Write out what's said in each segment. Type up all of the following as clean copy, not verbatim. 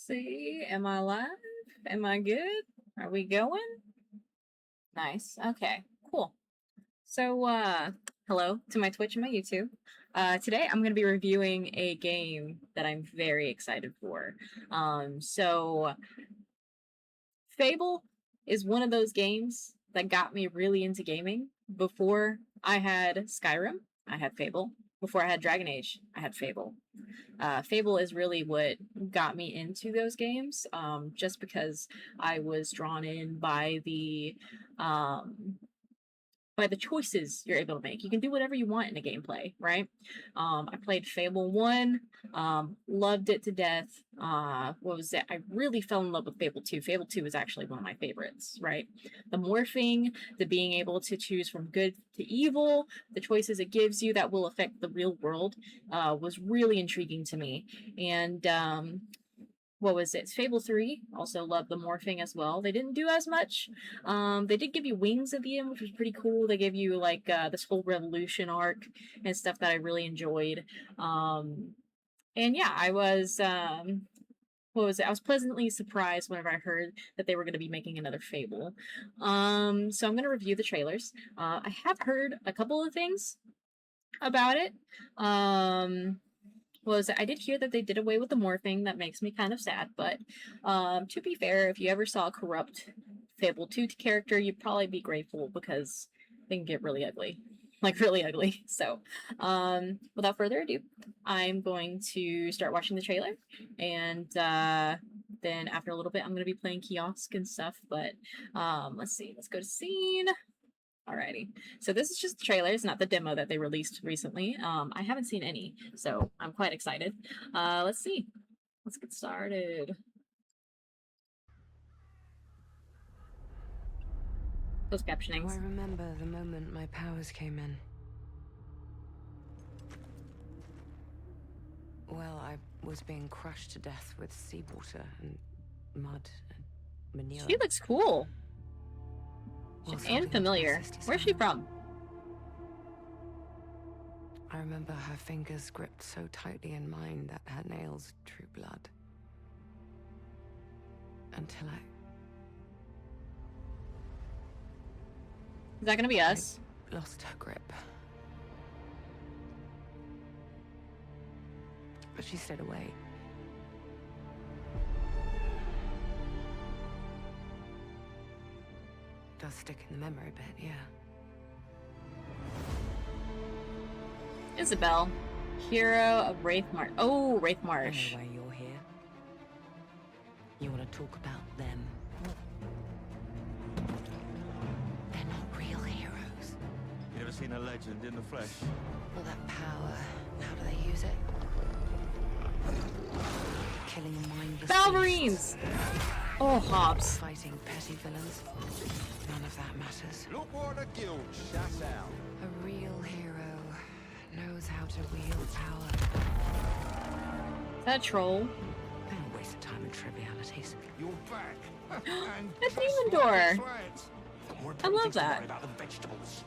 see. Am I live? Am I good? Are we going? Nice. Okay, cool. So, hello to my Twitch and my YouTube. Today I'm going to be reviewing a game that I'm very excited for. Fable is one of those games that got me really into gaming. Before I had Skyrim, I had Fable. Before I had Dragon Age, I had Fable. Fable is really what got me into those games, just because I was drawn in by the choices you're able to make. You can do whatever you want in a gameplay, right? I played Fable 1, loved it to death. What was it? I really fell in love with Fable 2. Fable 2 was actually one of my favorites, right? The morphing, the being able to choose from good to evil, the choices it gives you that will affect the real world, was really intriguing to me. And what was it? Fable 3. Also loved the morphing as well. They didn't do as much. They did give you wings at the end, which was pretty cool. They gave you like this whole revolution arc and stuff that I really enjoyed. And yeah, I was what was it? I was pleasantly surprised whenever I heard that they were going to be making another Fable. So I'm going to review the trailers. I have heard a couple of things about it. I did hear that they did away with the morphing. That makes me kind of sad, but to be fair, if you ever saw a corrupt Fable 2 character, you'd probably be grateful because they can get really ugly. Like, really ugly. So, without further ado, I'm going to start watching the trailer, and then after a little bit, I'm going to be playing kiosk and stuff, but let's see. Let's go to scene. Alrighty. So this is just the trailer. It's not the demo that they released recently. I haven't seen any, so I'm quite excited. Let's see. Let's get started. Closed captioning. I remember the moment my powers came in. Well, I was being crushed to death with seawater and mud and manure. She looks cool. And familiar. Where's she from? I remember her fingers gripped so tightly in mine that her nails drew blood. Until Is that gonna be us? I lost her grip. But she stayed away. Does stick in the memory a bit, yeah. Isabel, hero of Wraith Marsh. Oh, Wraith Marsh. I know why you're here. You want to talk about them? They're not real heroes. You ever seen a legend in the flesh? All that power. How do they use it? Killing mindless Balverines! Oh, Hobbs. Fighting petty villains. None of that matters. Look what the guild shut out. A real hero knows how to wield power. Is that a troll? They don't waste time on trivialities. You're back. A demon door. I love that. About the vegetables.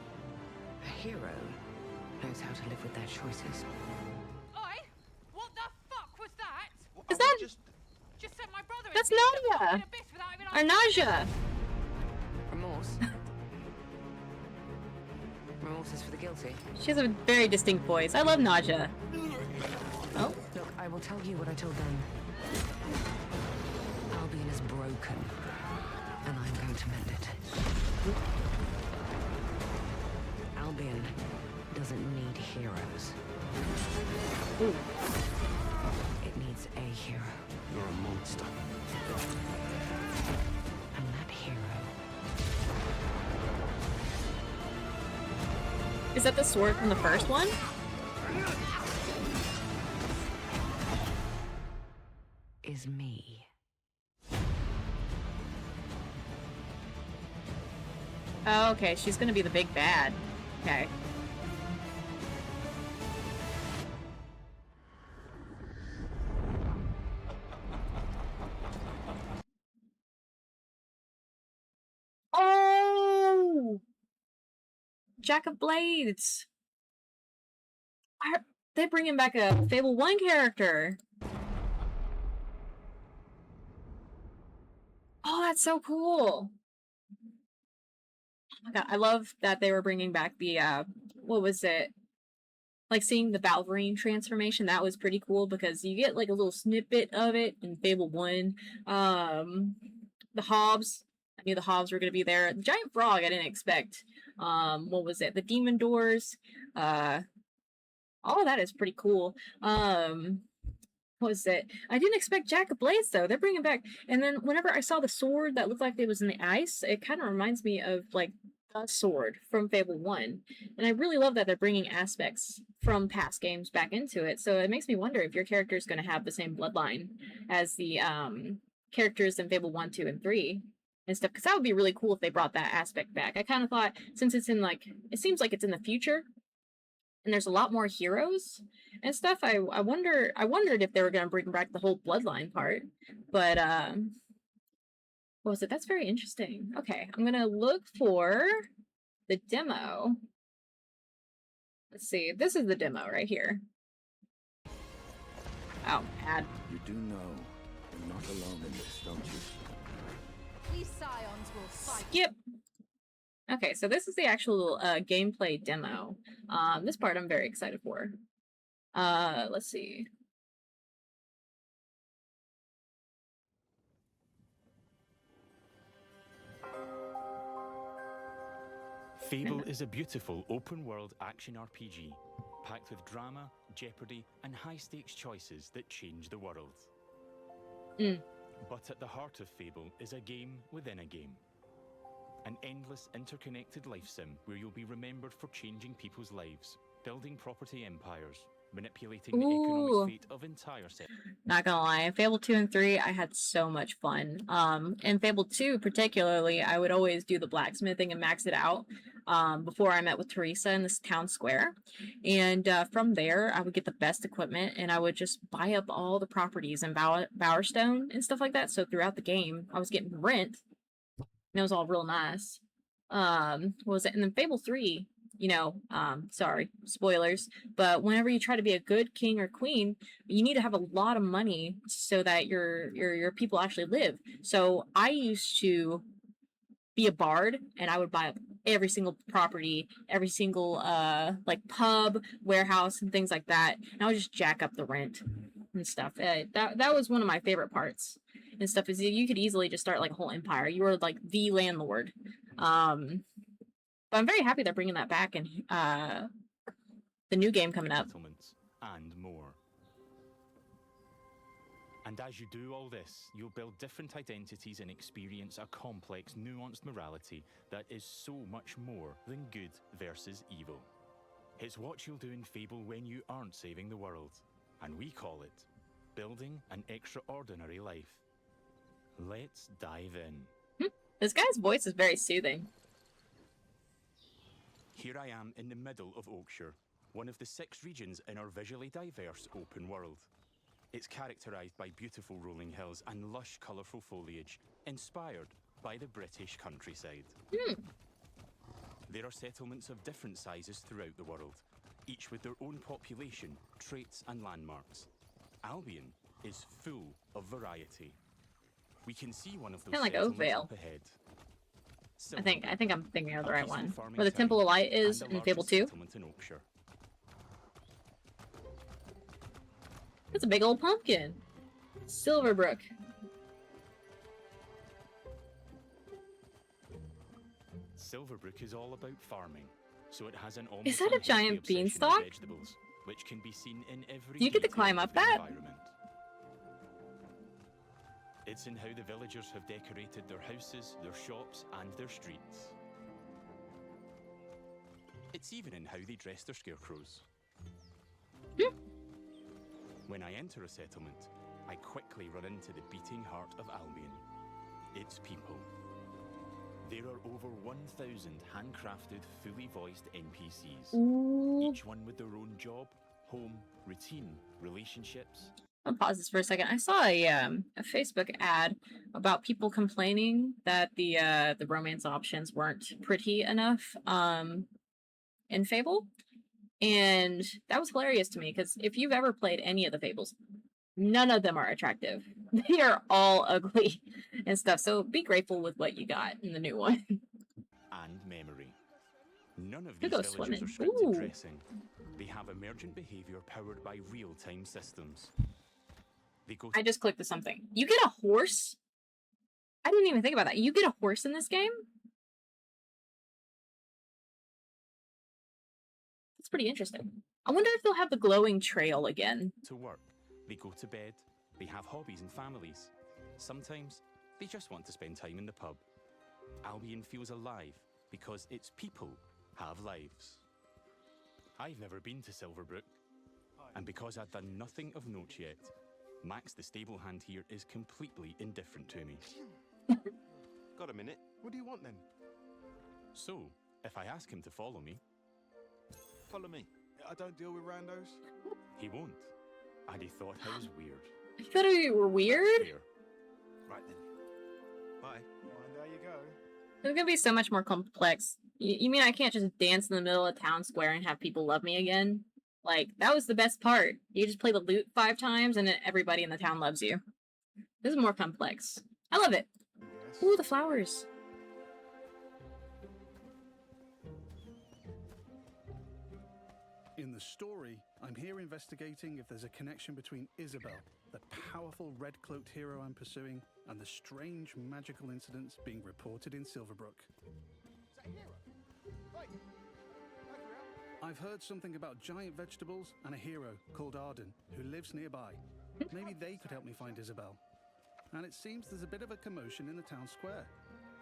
A hero knows how to live with their choices. Oi! What the fuck was that? Is that... Just sent my brother. That's in Nadia! a bit without even Or Naja! Remorse. Remorse is for the guilty. She has a very distinct voice. I love Naja. Oh? Look, I will tell you what I told them. Albion is broken, and I'm going to mend it. Albion doesn't need heroes. Ooh. It needs a hero. You're a monster. And that hero... Is that the sword from the first one? is me. Oh, okay, she's gonna be the big bad. Okay. Oh! Jack of Blades! They're bringing back a Fable 1 character! That's so cool. Oh my god, I love that they were bringing back the what was it? Like seeing the Valverine transformation, that was pretty cool because you get like a little snippet of it in Fable 1. The Hobbs, I knew the Hobbs were gonna be there. The giant frog I didn't expect. What was it? The demon doors. All of that is pretty cool. What was it? I didn't expect Jack of Blades though. They're bringing back, and then whenever I saw the sword that looked like it was in the ice, it kind of reminds me of like the sword from Fable 1. And I really love that they're bringing aspects from past games back into it. So it makes me wonder if your character is going to have the same bloodline as the characters in Fable 1, 2, and 3 and stuff. Because that would be really cool if they brought that aspect back. I kind of thought, since it's in like, it seems like it's in the future, and there's a lot more heroes and stuff. I wondered if they were gonna bring back the whole bloodline part, but what was it? That's very interesting. Okay, I'm gonna look for the demo. Let's see. This is the demo right here. Oh, ad. You do know you're not alone in this, don't you? These scions will fight. Skip. Okay, so this is the actual gameplay demo. This part I'm very excited for. Let's see. Fable is a beautiful open-world action RPG, packed with drama, jeopardy, and high-stakes choices that change the world. But at the heart of Fable is a game within a game. An endless, interconnected life sim where you'll be remembered for changing people's lives, building property empires, manipulating the economic fate of entire cities. Not gonna lie, in Fable 2 and 3, I had so much fun. In Fable 2 particularly, I would always do the blacksmithing and max it out before I met with Teresa in this town square. And from there, I would get the best equipment and I would just buy up all the properties in Bowerstone and stuff like that. So throughout the game, I was getting rent. And it was all real nice. What was it? And then Fable 3, you know, sorry, spoilers, but whenever you try to be a good king or queen, you need to have a lot of money so that your people actually live. So I used to be a bard and I would buy up every single property, every single like pub, warehouse, and things like that. And I would just jack up the rent and stuff. That was one of my favorite parts and stuff, is you could easily just start like a whole empire. You were like the landlord. But I'm very happy they're bringing that back and the new game coming up. Settlements and more. And as you do all this, you'll build different identities and experience a complex, nuanced morality that is so much more than good versus evil. It's what you'll do in Fable when you aren't saving the world, and we call it building an extraordinary life. Let's dive in. This guy's voice is very soothing. Here I am in the middle of Oakshire, one of the 6 regions in our visually diverse open world. It's characterised by beautiful rolling hills and lush, colourful foliage, inspired by the British countryside. There are settlements of different sizes throughout the world, each with their own population, traits and landmarks. Albion is full of variety. We can see one of those Kinda like settlements Oakvale. up ahead. I think I'm thinking of the right one. Farming Where the Temple of town Light is and the in Fable largest 2. settlement in Oakshire. It's a big old pumpkin. Silverbrook. Silverbrook is all about farming, so it has an almost Is that a unhealthy giant obsession with beanstalk? vegetables, which can be seen in every Do you get to detail climb of up the that? environment. It's in how the villagers have decorated their houses, their shops, and their streets. It's even in how they dress their scarecrows. When I enter a settlement, I quickly run into the beating heart of Albion. Its people. There are over 1,000 handcrafted, fully voiced NPCs. Ooh. Each one with their own job, home, routine, relationships. I'll pause this for a second. I saw a Facebook ad about people complaining that the romance options weren't pretty enough in Fable. And that was hilarious to me because if you've ever played any of the Fables, none of them are attractive. They are all ugly and stuff. So be grateful with what you got in the new one. And memory. None of You these go villages swimming. are scripted Ooh. dressing. They have emergent behavior powered by real-time systems. They go I just clicked to something. You get a horse? I didn't even think about that. You get a horse in this game? That's pretty interesting. I wonder if they'll have the glowing trail again. to work, they go to bed, they have hobbies and families. Sometimes they just want to spend time in the pub. Albion feels alive because its people have lives. I've never been to Silverbrook, and because I've done nothing of note yet, Max the stable hand here is completely indifferent to me. Got a minute? What do you want then? So, if I ask him to follow me, Follow me. I don't deal with randos. he won't. And he thought I was weird. I thought you were weird. Fair. Right then. Bye. And there you go. It's gonna be so much more complex. You mean I can't just dance in the middle of town square and have people love me again? Like, that was the best part. You just play the loot 5 times and then everybody in the town loves you. This is more complex. I love it. Yes. Ooh, the flowers. In the story, I'm here investigating if there's a connection between Isabel, the powerful red-cloaked hero I'm pursuing, and the strange magical incidents being reported in Silverbrook. I've heard something about giant vegetables and a hero called Arden who lives nearby. Maybe they could help me find Isabel. And it seems there's a bit of a commotion in the town square.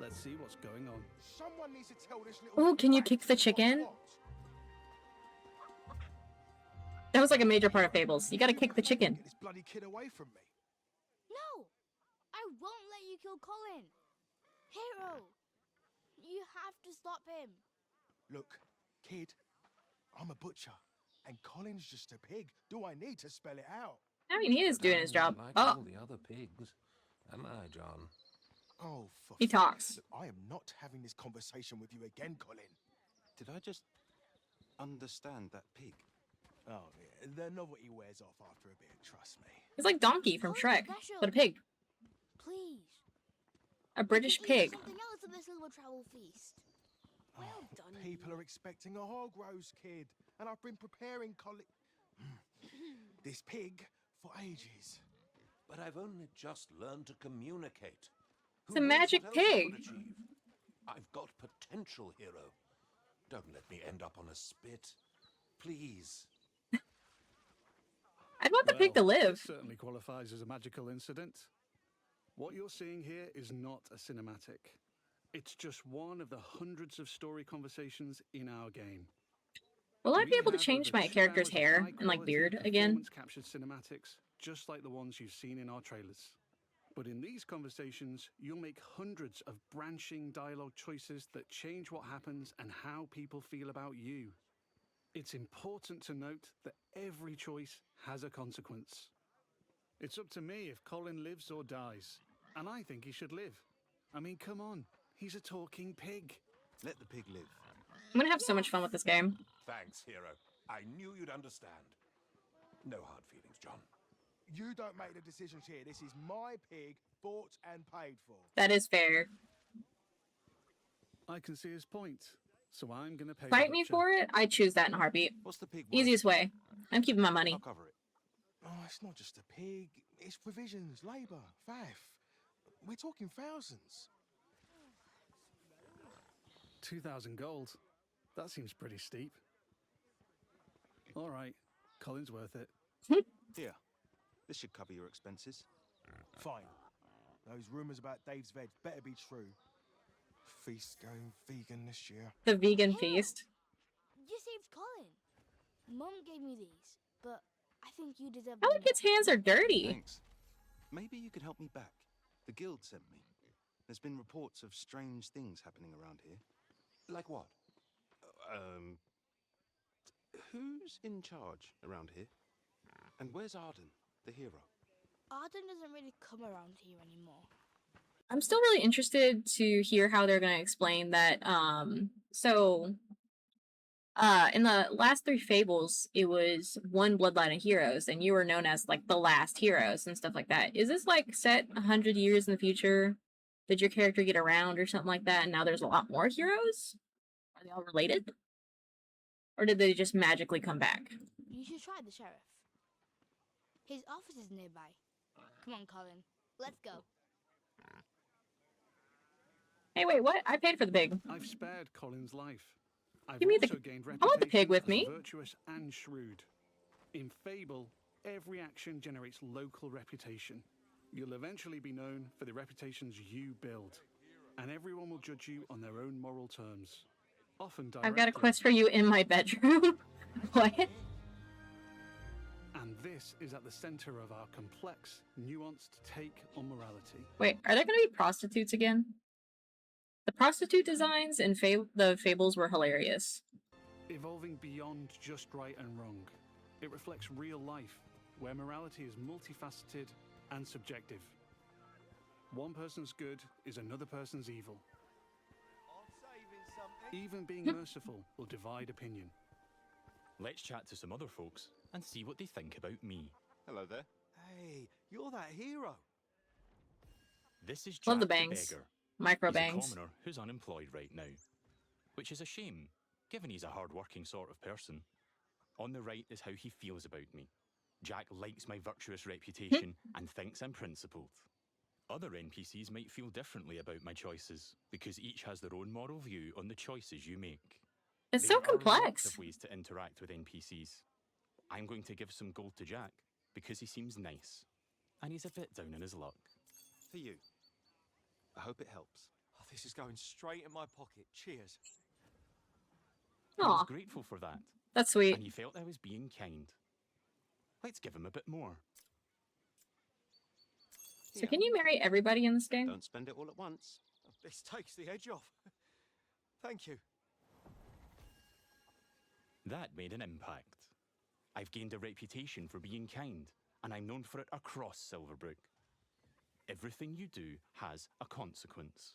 Let's see what's going on. Someone needs to tell this little Oh, can you brat kick the what's chicken? what. That was like a major part of Fables. You gotta kick the chicken. Get this bloody kid away from me. No! I won't let you kill Colin! Hero! You have to stop him! Look, kid, I'm a butcher, and Colin's just a pig. Do I need to spell it out? I mean, he is doing his job. Like Oh, all the other pigs, am I, John? Oh, for he fuck's talks. sake. I am not having this conversation with you again, Colin. Did I just understand that pig? Oh, yeah, the novelty wears off after a bit, trust me. He's like Donkey from Colin's Shrek, special. but a pig. Please. A British You can eat pig. something else at this little travel feast. Well Oh, done. people are expecting a hog roast, kid, and I've been preparing this pig for ages. But I've only just learned to communicate. It's a Who knows magic what else I pig. could achieve? I've got potential, hero. Don't let me end up on a spit. Please. I'd want the pig to Well, live. This certainly qualifies as a magical incident. What you're seeing here is not a cinematic. It's just one of the hundreds of story conversations in our game. Will I We be able to have change over my 2 character's hours of hair and like high-quality, beard again? performance-captured cinematics, just like the ones you've seen in our trailers. But in these conversations, you'll make hundreds of branching dialogue choices that change what happens and how people feel about you. It's important to note that every choice has a consequence. It's up to me if Colin lives or dies, and I think he should live. I mean, come on, he's a talking pig. Let the pig live. I'm gonna have so much fun with this game. Thanks, hero. I knew you'd understand. No hard feelings, John. You don't make the decisions here. This is my pig, bought and paid for. That is fair. I can see his point, so I'm gonna pay. Fight me for it? I choose that in a heartbeat. What's the pig worth? Easiest way. I'm keeping my money. I'll cover it. Oh, it's not just a pig. It's provisions, labour, faff. We're talking thousands. 2,000 gold. That seems pretty steep. All right, Colin's worth it. Here. This should cover your expenses. Fine. Those rumours about Dave's veg better be true. Feast going vegan this year. The vegan Hero, feast. You saved Colin. Mum gave me these, but I think you deserve How them like its hands are dirty. Thanks. Maybe you could help me back. The guild sent me. There's been reports of strange things happening around here. Like what? Who's in charge around here? And where's Arden, the hero? Arden doesn't really come around here anymore. I'm still really interested to hear how they're going to explain that. So In the last three Fables, it was one bloodline of heroes, and you were known as like the last heroes and stuff like that. Is this like set 100 years in the future? Did your character get around or something like that, and now there's a lot more heroes? Are they all related? Or did they just magically come back? You should try the sheriff. His office is nearby. Come on, Colin. Let's go. Hey, wait, what? I paid for the pig. I've spared Colin's life. I've Give me also gained I want the pig reputation with as me. virtuous and shrewd. In Fable, every action generates local reputation. You'll eventually be known for the reputations you build, and everyone will judge you on their own moral terms. Often directly. I've got a quest for you in my bedroom. What? And this is at the center of our complex, nuanced take on morality. Wait, are there going to be prostitutes again? The prostitute designs in the Fables were hilarious. Evolving beyond just right and wrong. It reflects real life, where morality is multifaceted and subjective. One person's good is another person's evil. Even being merciful will divide opinion. Let's chat to some other folks and see what they think about me. Hello there. Hey, you're that hero. This is Jack Love the the bangs. Beggar. Micro He's a bangs. commoner who's unemployed right now, which is a shame, given he's a hard-working sort of person. On the right is how he feels about me. Jack likes my virtuous reputation and thinks I'm principled. Other NPCs might feel differently about my choices, because each has their own moral view on the choices you make. It's There so are lots complex. of ways to interact with NPCs. I'm going to give some gold to Jack, because he seems nice, and he's a bit down on his luck. For you. I hope it helps. Oh, this is going straight in my pocket. Cheers. He was Aw, grateful for that, that's sweet. and he felt I was being kind. Let's give him a bit more. So can you marry everybody in this game? Don't spend it all at once. This takes the edge off. Thank you. That made an impact. I've gained a reputation for being kind, and I'm known for it across Silverbrook. Everything you do has a consequence.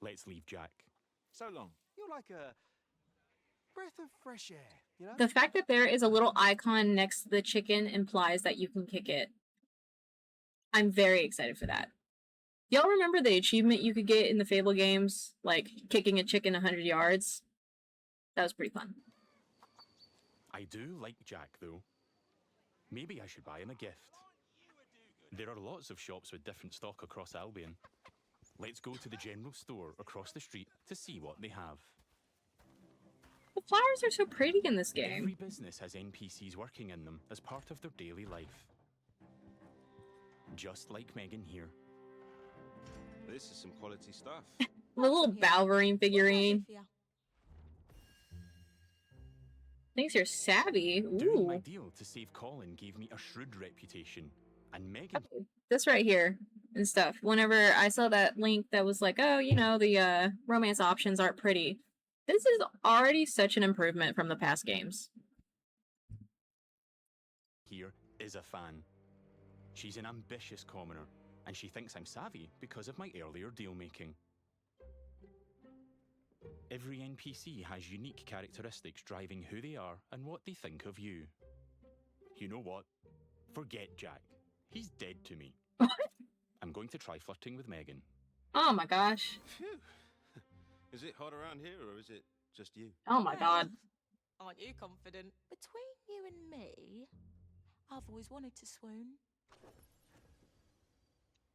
Let's leave Jack. So long. You're like a breath of fresh air, you know? The fact that there is a little icon next to the chicken implies that you can kick it. I'm very excited for that. Y'all remember the achievement you could get in the Fable games? Like, kicking a chicken 100 yards? That was pretty fun. I do like Jack, though. Maybe I should buy him a gift. There are lots of shops with different stock across Albion. Let's go to the general store across the street to see what they have. The flowers are so pretty in this Every game. business has NPCs working in them as part of their daily life. Just like Megan here. This is some quality stuff. The little Balverine figurine. Thinks you're savvy. Doing my Ooh. deal to save Colin gave me a shrewd reputation. And Megan... This right here and stuff. Whenever I saw that link that was like, oh, you know, the romance options aren't pretty. This is already such an improvement from the past games. here is a fan. She's an ambitious commoner, and she thinks I'm savvy because of my earlier deal-making. Every NPC has unique characteristics driving who they are and what they think of you. You know what? Forget Jack. He's dead to me. I'm going to try flirting with Megan. Oh my gosh. Phew. Is it hot around here, or is it just you? Oh my god. Aren't you confident? Between you and me, I've always wanted to swoon.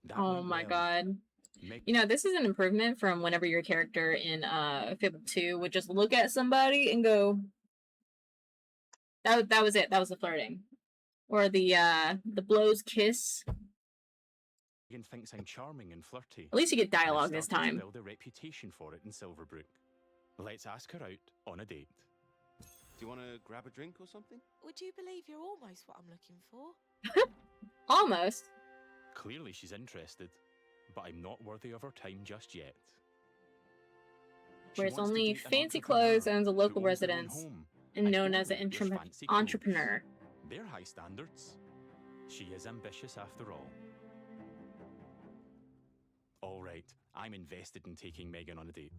That Oh went my well. god. Meg- You know, this is an improvement from whenever your character in Fable 2 would just look at somebody and go, that was it. That was the flirting. Or the blows kiss. Megan thinks I'm charming and flirty. At least you get and I've dialogue this started to time. build a reputation for it in Silverbrook. Let's ask her out on a date. Do you want to grab a drink or something? Would you believe you're almost what I'm looking for? Almost. Clearly she's interested, but I'm not worthy of her time just yet. She Wears wants to only date an fancy entrepreneur clothes, owns a who local owns their own residence, home, and known only as an wears fancy clothes. entrepreneur. They're high standards. She is ambitious after all. All right, I'm invested in taking Megan on a date.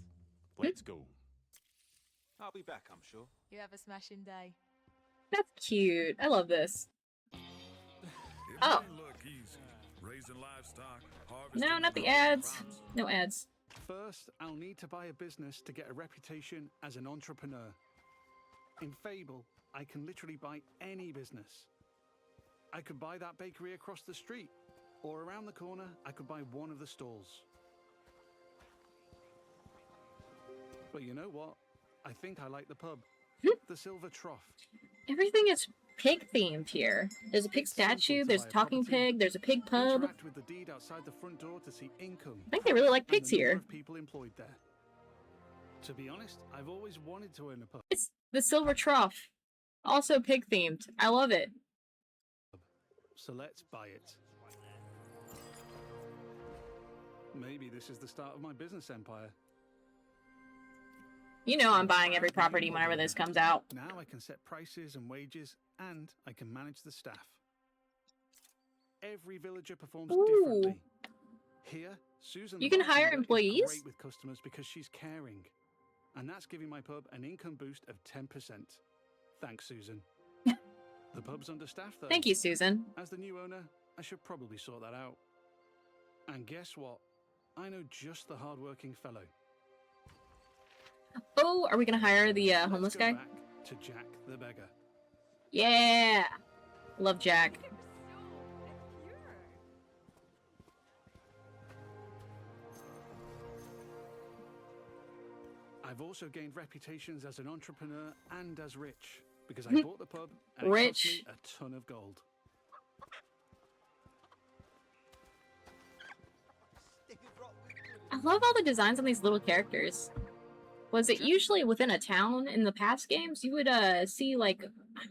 Let's go. I'll be back, I'm sure. You have a smashing day. That's cute. I love this. It Oh. may look easy. Raising livestock, No, harvesting, not the growing ads. crops. No ads. First, I'll need to buy a business to get a reputation as an entrepreneur. In Fable, I can literally buy any business. I could buy that bakery across the street, or around the corner, I could buy one of the stalls. But you know what? I think I like the pub. The Silver Trough. Everything is pig themed here. There's a pig It's simple statue, to there's buy a a talking property, pig, there's a pig pub. Interact with the deed outside the front door to see income. I think they really like and pigs the number here. of people employed there. To be honest, I've always wanted to own a pub. It's the Silver Trough. Also pig themed. I love it. So let's buy it. Maybe this is the start of my business empire. You know I'm buying every property whenever this comes out. Now I can set prices and wages, and I can manage the staff. Every villager performs Ooh. differently. Here, Susan You the can hire bartender is employees? great with customers because she's caring. And that's giving my pub an income boost of 10%. Thanks, Susan. The pub's understaffed, though. Thank you, Susan. As the new owner, I should probably sort that out. And guess what? I know just the hard-working fellow. Oh, are we gonna hire the Let's homeless go guy? back to Jack the beggar. Yeah! Love Jack. I've also gained reputations as an entrepreneur and as rich because I bought the pub and it cost Rich. me a ton of gold. I love all the designs on these little characters. Was it usually within a town in the past games? You would see like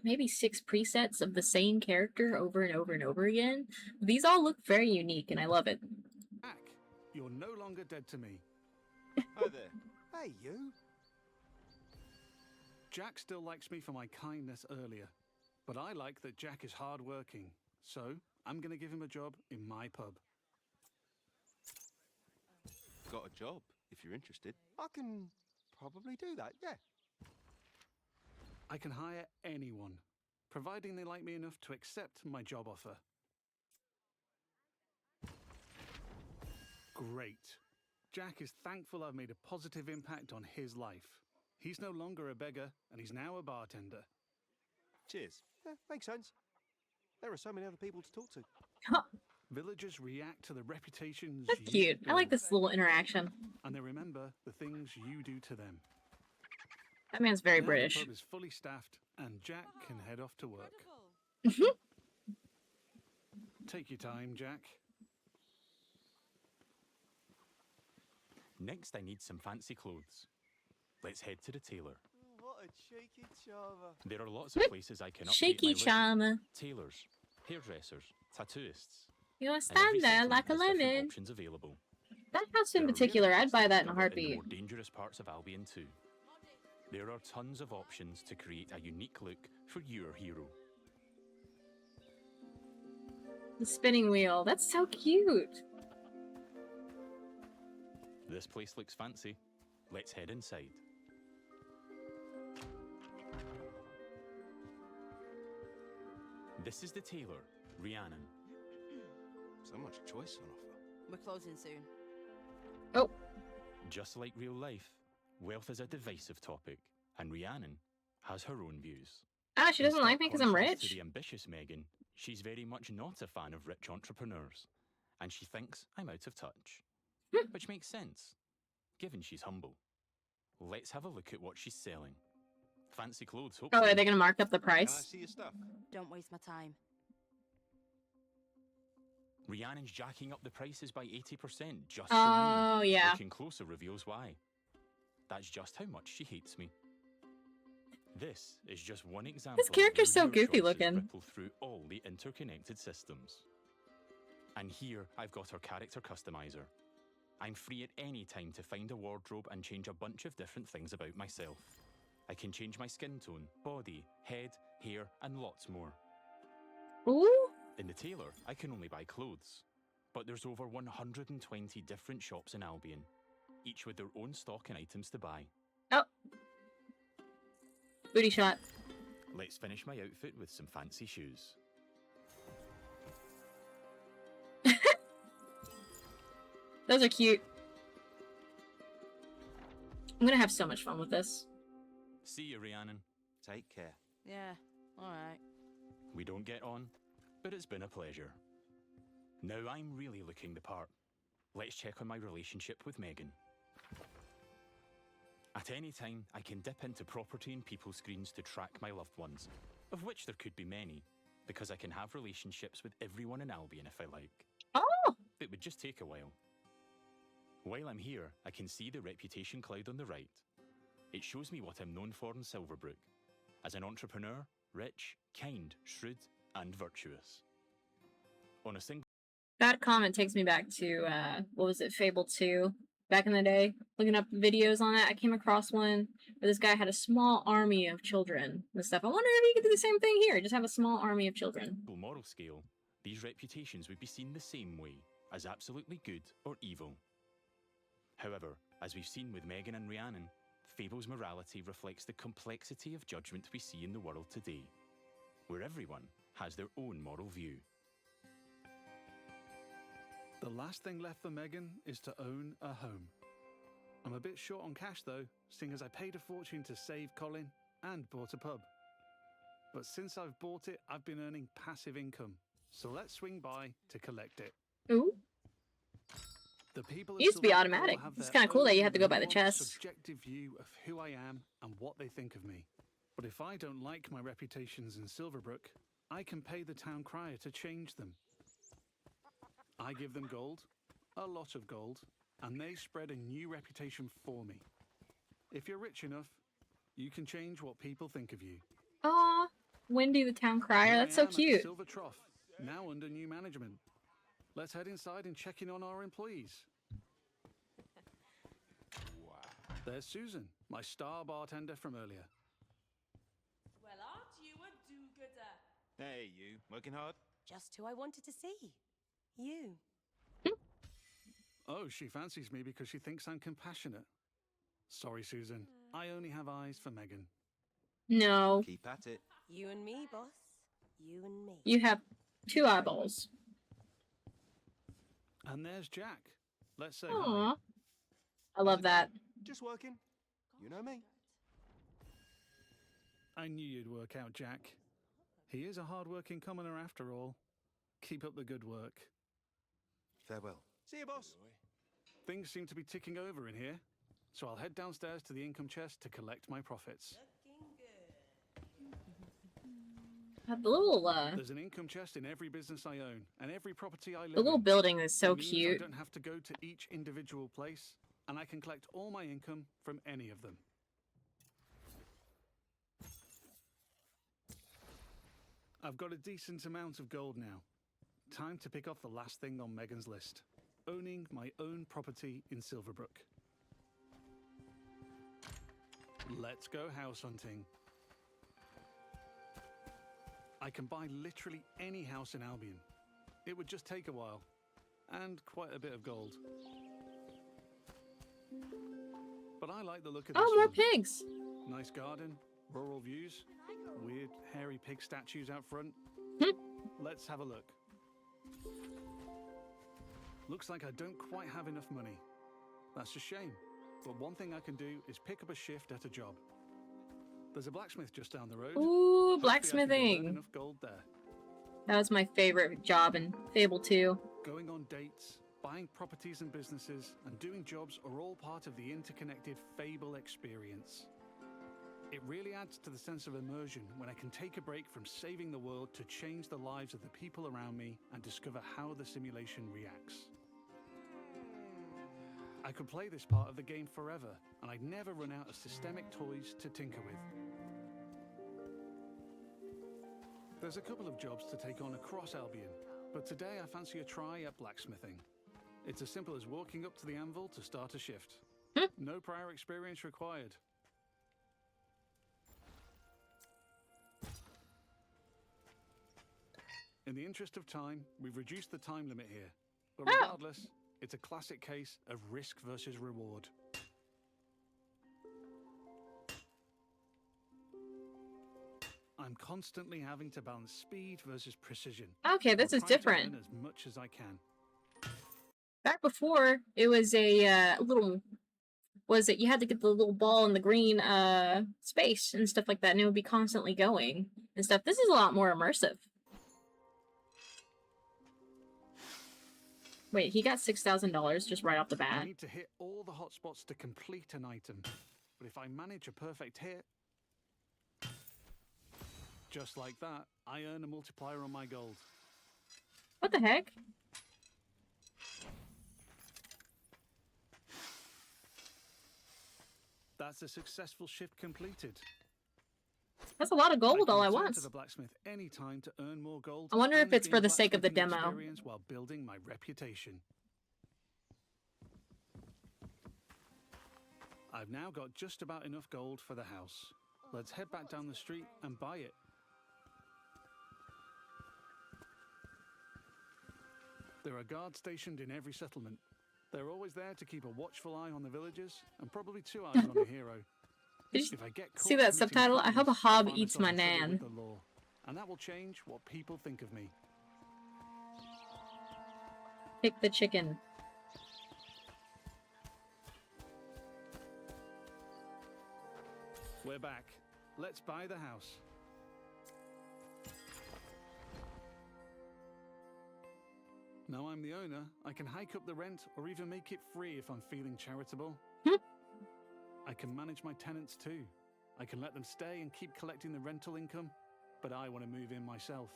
maybe 6 presets of the same character over and over and over again. These all look very unique and I love it. Jack, you're no longer dead to me. Hi there. Hey, you. Jack still likes me for my kindness earlier, but I like that Jack is hardworking, so I'm going to give him a job in my pub. Got a job, if you're interested. I can probably do that, yeah. I can hire anyone, providing they like me enough to accept my job offer. Great. Jack is thankful I've made a positive impact on his life. He's no longer a beggar, and he's now a bartender. Cheers. Yeah, makes sense. There are so many other people to talk to. Villagers react to the reputations That's you cute. I like build, this little interaction. and they remember the things you do to them. That man's very Now British. The pub is fully staffed, and Jack can head off to work. Take your time, Jack. Next, I need some fancy clothes. Let's head to the tailor. What a cheeky charmer. There are lots of places I can update my Shaky look. charmer. Tailors, hairdressers, tattooists. You're and every stand there settlement like a has different lemon. options available. That house in There are particular, real I'd buy that in a houses that are in the heartbeat. more dangerous parts of Albion too. There are tons of options to create a unique look for your hero. The spinning wheel. That's so cute. This place looks fancy. Let's head inside. This is the tailor, Rhiannon. So much choice on offer. We're closing soon. Oh, Just like real life, wealth is a divisive topic, and Rhiannon has her own views. she In doesn't like stark me because I'm contrast rich. To the ambitious Megan, she's very much not a fan of rich entrepreneurs, and she thinks I'm out of touch. Which makes sense, given she's humble. Let's have a look at what she's selling. Fancy clothes, Oh, hopefully. are they gonna mark up the Can I price? see your stuff? Don't waste my time. Rhiannon's jacking up the prices by 80% just for Oh, me. yeah. Looking closer reveals why. That's just how much she hates me. This is just one example. This character's of so where your goofy choices looking. Ripple through all the interconnected systems. And here I've got our character customizer. I'm free at any time to find a wardrobe and change a bunch of different things about myself. I can change my skin tone, body, head, hair, and lots more. Ooh. In the tailor, I can only buy clothes. But there's over 120 different shops in Albion, each with their own stock and items to buy. Oh. Booty shot. Let's finish my outfit with some fancy shoes. Those are cute. I'm gonna have so much fun with this. See you, Rhiannon. Take care. Yeah, alright. We don't get on, but it's been a pleasure. Now I'm really looking the part. Let's check on my relationship with Megan. At any time, I can dip into property and people screens to track my loved ones, of which there could be many, because I can have relationships with everyone in Albion if I like. Oh! It would just take a while. While I'm here, I can see the reputation cloud on the right. It shows me what I'm known for in Silverbrook. As an entrepreneur, rich, kind, shrewd, and virtuous. On a single... That comment takes me back to, what was it, Fable 2? Back in the day, looking up videos on it, I came across one where this guy had a small army of children and stuff. I wonder if you could do the same thing here, just have a small army of children. moral scale, these reputations would be seen the same way, as absolutely good or evil. However, as we've seen with Megan and Rhiannon, Fable's morality reflects the complexity of judgment we see in the world today, where everyone has their own moral view. The last thing left for Megan is to own a home. I'm a bit short on cash though, seeing as I paid a fortune to save Colin and bought a pub. But since I've bought it, I've been earning passive income, so let's swing by to collect it. Ooh. The people It used to be automatic. It's kind of cool that you have to go by the chest. Subjective view of who I am and what they think of me. But if I don't like my reputations in Silverbrook, I can pay the town crier to change them. I give them gold, a lot of gold, and they spread a new reputation for me. If you're rich enough, you can change what people think of you. Aw, Wendy the town crier, that's so cute. Silver Trough, now under new management. Let's head inside and check in on our employees. Wow. There's Susan, my star bartender from earlier. Well, aren't you a do-gooder? Hey, you. Working hard? Just who I wanted to see. You. Oh, she fancies me because she thinks I'm compassionate. Sorry, Susan. I only have eyes for Megan. No. Keep at it. You and me, boss. You and me. You have 2 eyeballs. And there's Jack. Let's say Aww. hi. I love that. Just working. You know me. I knew you'd work out, Jack. He is a hard-working commoner after all. Keep up the good work. Farewell. See you, boss. Things seem to be ticking over in here, so I'll head downstairs to the income chest to collect my profits. The little, There's an income chest in every business I own, and every property I live the little in. building is so It means cute. I don't have to go to each individual place, and I can collect all my income from any of them. I've got a decent amount of gold now. Time to pick off the last thing on Megan's list. Owning my own property in Silverbrook. Let's go house hunting. I can buy literally any house in Albion. It would just take a while, and quite a bit of gold. But I like the look of this Oh, more one. pigs! Nice garden, rural views, weird hairy pig statues out front. Let's have a look. Looks like I don't quite have enough money. That's a shame, but one thing I can do is pick up a shift at a job. There's a blacksmith just down the road. Ooh, Hopefully I can blacksmithing. earn enough gold there. That was my favorite job in Fable 2. Going on dates, buying properties and businesses, and doing jobs are all part of the interconnected Fable experience. It really adds to the sense of immersion when I can take a break from saving the world to change the lives of the people around me and discover how the simulation reacts. I could play this part of the game forever, and I'd never run out of systemic toys to tinker with. There's a couple of jobs to take on across Albion, but today I fancy a try at blacksmithing. It's as simple as walking up to the anvil to start a shift. No prior experience required. In the interest of time, we've reduced the time limit here. But regardless, it's a classic case of risk versus reward. I'm constantly having to balance speed versus precision. Okay, this I'm is trying to different. learn as much as I can. Back before, it was a little... Was it you had to get the little ball in the green space and stuff like that, and it would be constantly going and stuff. This is a lot more immersive. Wait, he got $6,000 just right off the I bat. need to hit all the hotspots to complete an item, but if I manage a perfect hit, just like that, I earn a multiplier on my gold. What the heck? That's a successful shift completed. That's a lot of gold all I at can return once. to the blacksmith any time to earn more gold. I wonder if and it's for gain the sake of the blacksmithing demo. experience while building my reputation. I've now got just about enough gold for the house. Let's head back down the street and buy it. There are guards stationed in every settlement. They're always there to keep a watchful eye on the villagers and probably 2 eyes on a hero. Did you If I get see caught that committing subtitle? I hope a crimes, hob I'll find eats myself my in trouble nan. with the law, and that will change what people think of me. Pick the chicken. We're back. Let's buy the house. Now I'm the owner, I can hike up the rent or even make it free if I'm feeling charitable. I can manage my tenants too. I can let them stay and keep collecting the rental income, but I want to move in myself.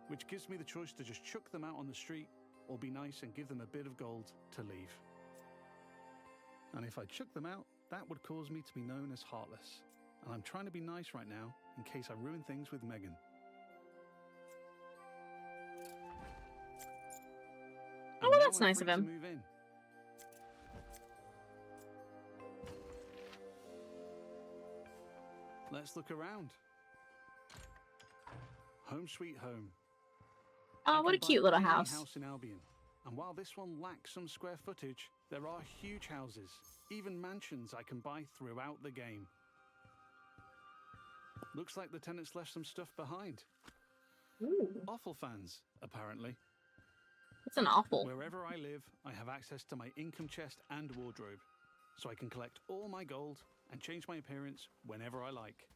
Which gives me the choice to just chuck them out on the street or be nice and give them a bit of gold to leave. And if I chuck them out, that would cause me to be known as heartless. And I'm trying to be nice right now in case I ruin things with Megan. Oh, well, that's nice of him. Move in. Let's look around. Home sweet home. Oh, what a cute little house. House in Albion. And while this one lacks some square footage, there are huge houses, even mansions I can buy throughout the game. Looks like the tenants left some stuff behind. Ooh. Awful fans, apparently. It's an awful. Wherever I live, I have access to my income chest and wardrobe, so I can collect all my gold and change my appearance whenever I like.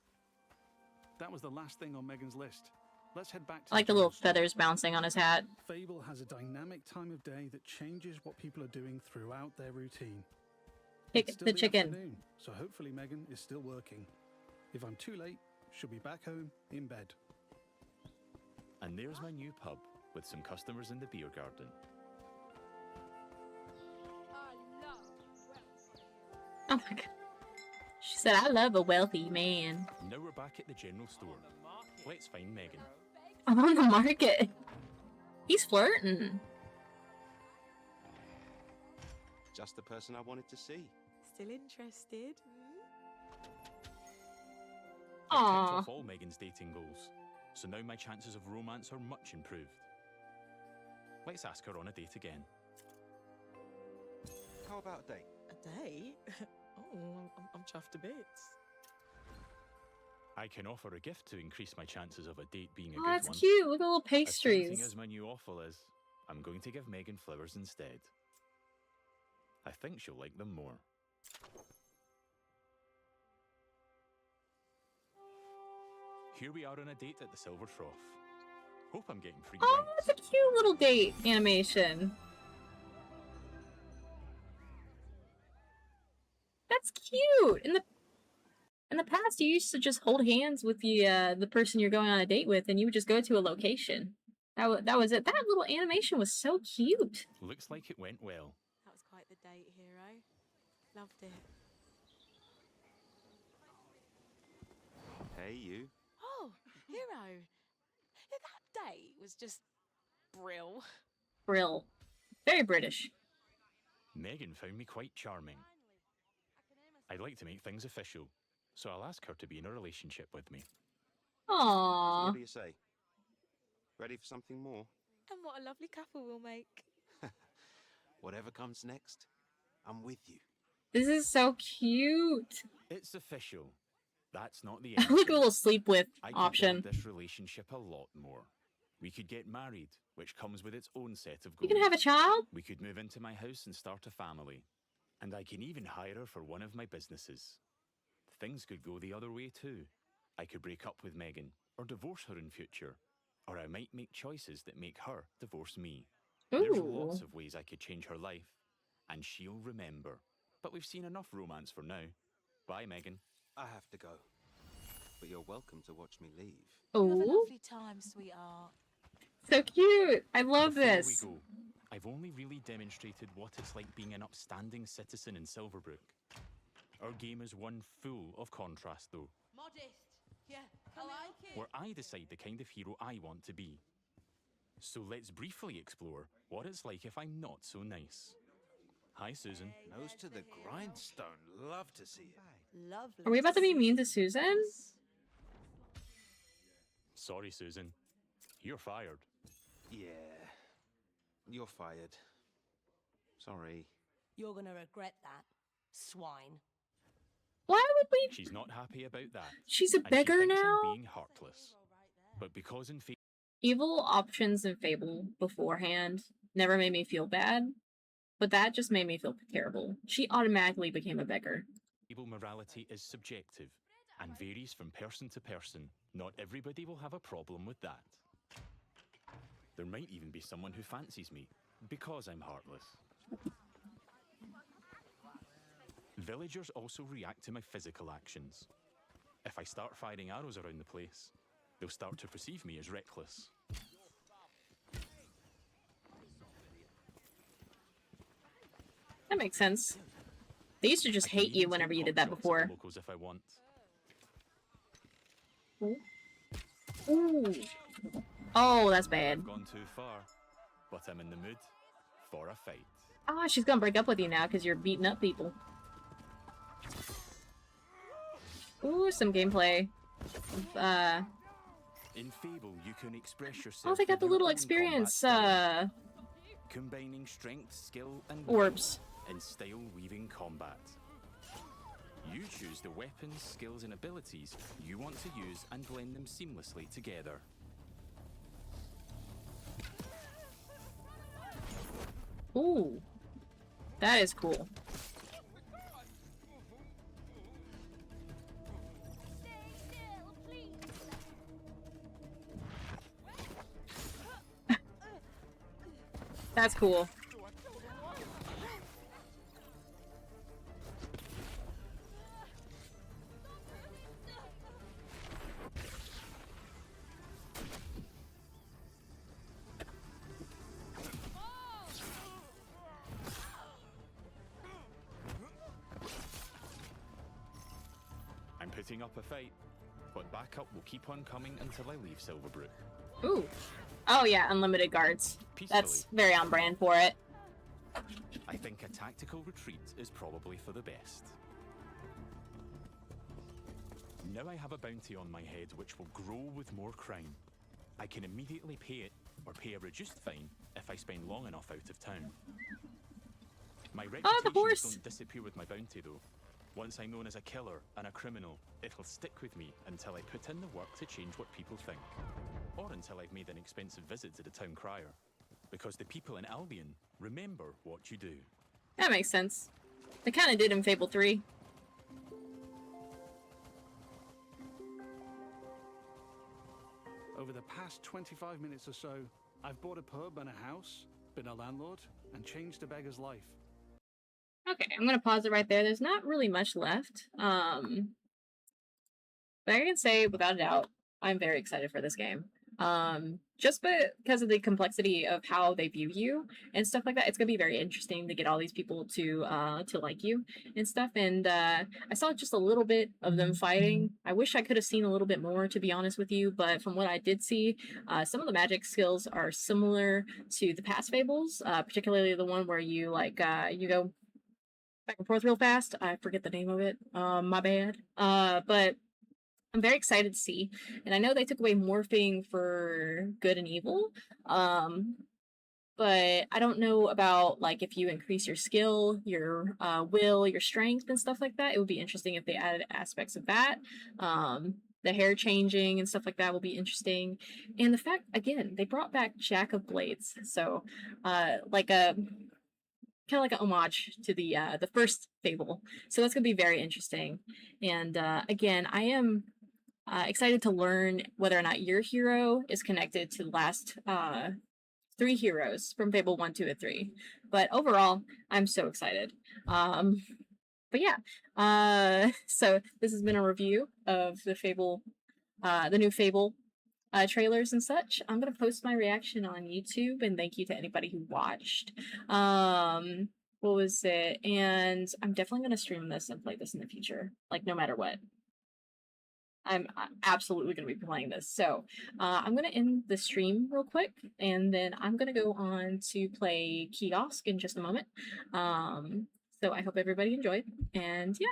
That was the last thing on Megan's list. Let's head back to I like the little feathers bouncing on his hat. Fable has a dynamic time of day that changes what people are doing throughout their routine. Pick It's still the chicken. afternoon, so hopefully Megan is still working. If I'm too late, she'll be back home in bed. And there's my new pub with some customers in the beer garden. Oh my god. She said, I love a wealthy man. Now we're back at the general store. Let's find Megan. I'm on the market. He's flirting. Just the person I wanted to see. Still interested? I've ticked Aww. off all Megan's dating goals, so now my chances of romance are much improved. Let's ask her on a date again. How about a date? A date? Oh, I'm chuffed to bits. I can offer a gift to increase my chances of a date being a Oh, good that's one. cute. Look at the little As tempting pastries. as my new offal is, I'm going to give Megan flowers instead. I think she'll like them more. Here we are on a date at the Silver Trough. Hope I'm getting free Oh, drinks. that's a cute little date animation. That's cute. In the past, you used to just hold hands with the person you're going on a date with, and you would just go to a location. That was it. That little animation was so cute. Looks like it went well. That was quite the date, hero. Loved it. Hey, you. Oh, hero. Yeah, that date was just brill. Brill. Very British. Megan found me quite charming. I'd like to make things official, so I'll ask her to be in a relationship with me. So Aww. what do you say? Ready for something more? And what a lovely couple we'll make. Whatever comes next, I'm with you. This is so cute. It's official. That's not the I end. like a little sleep with I could option. build this relationship a lot more. We could get married, which comes with its own set of You goals. can have a child? We could move into my house and start a family. And I can even hire her for one of my businesses. Things could go the other way too. I could break up with Megan, or divorce her in future. Or I might make choices that make her divorce me. There's lots Ooh. of ways I could change her life. And she'll remember. But we've seen enough romance for now. Bye, Megan. I have to go. But you're welcome to watch me leave. You have a Oh, lovely time, sweetheart. so cute. I love Before this. we go, I've only really demonstrated what it's like being an upstanding citizen in Silverbrook. Our game is one full of contrast, though, Modest. Yeah, I like it. where I decide the kind of hero I want to be. So let's briefly explore what it's like if I'm not so nice. Hi, Susan. Nose to the grindstone. Love to see it. Lovely. Are we about to be see mean to you. Susan? Sorry, Susan. You're fired. Yeah. You're fired. Sorry. You're gonna regret that, swine. Why would we? She's not happy about that. She's a and she beggar thinks now? I'm being heartless. But because in Evil options in Fable beforehand never made me feel bad, but that just made me feel terrible. She automatically became a beggar. Fable morality is subjective and varies from person to person. Not everybody will have a problem with that. There might even be someone who fancies me because I'm heartless. Villagers also react to my physical actions. If I start firing arrows around the place, they'll start to perceive me as reckless. That makes sense. They used to just I can hate you even whenever take you did pot that shots at the before. locals if I want. Ooh. Oh, that's bad. I've gone too far, but I'm in the mood for a fight. Ah, she's gonna break up with you now because you're beating up people. Ooh, some gameplay. In Fable, you can express yourself. Oh, they got with the your little own experience, combat style, combining strength, skill, and orbs. in style-weaving combat. You choose the weapons, skills, and abilities you want to use and blend them seamlessly together. Ooh. That is cool. That's cool. I'm putting up a fight, but backup will keep on coming until I leave Silverbrook. Ooh. Oh yeah, unlimited guards. That's very on brand for it. I think a tactical retreat is probably for the best. Now I have a bounty on my head which will grow with more crime. I can immediately pay it, or pay a reduced fine, if I spend long enough out of town. My reputations horse! don't disappear with my bounty though. Once I'm known as a killer and a criminal, it'll stick with me until I put in the work to change what people think. Or until I've made an expensive visit to the town crier. Because the people in Albion remember what you do. That makes sense. They kind of did in Fable 3. Over the past 25 minutes or so, I've bought a pub and a house, been a landlord, and changed a beggar's life. Okay, I'm gonna pause it right there. There's not really much left. But I can say, without a doubt, I'm very excited for this game. Just because of the complexity of how they view you and stuff like that, it's gonna be very interesting to get all these people to like you and stuff. And I saw just a little bit of them fighting. I wish I could have seen a little bit more, to be honest with you. But from what I did see, some of the magic skills are similar to the past Fables, particularly the one where you you go back and forth real fast. I forget the name of it. My bad. But I'm very excited to see. And I know they took away morphing for good and evil. but I don't know about like if you increase your skill, your will, your strength, and stuff like that. It would be interesting if they added aspects of that. The hair changing and stuff like that will be interesting, and the fact again they brought back Jack of Blades, so like a kind of like an homage to the first Fable. So that's gonna be very interesting. And again, I am excited to learn whether or not your hero is connected to the last three heroes from Fable 1, 2, and 3. But overall, I'm so excited. But yeah, so this has been a review of the Fable, the new Fable trailers and such. I'm gonna post my reaction on YouTube, and thank you to anybody who watched. What was it? And I'm definitely gonna stream this and play this in the future, like no matter what. I'm absolutely going to be playing this. So I'm going to end the stream real quick, and then I'm going to go on to play Kiosk in just a moment. So I hope everybody enjoyed, and yeah.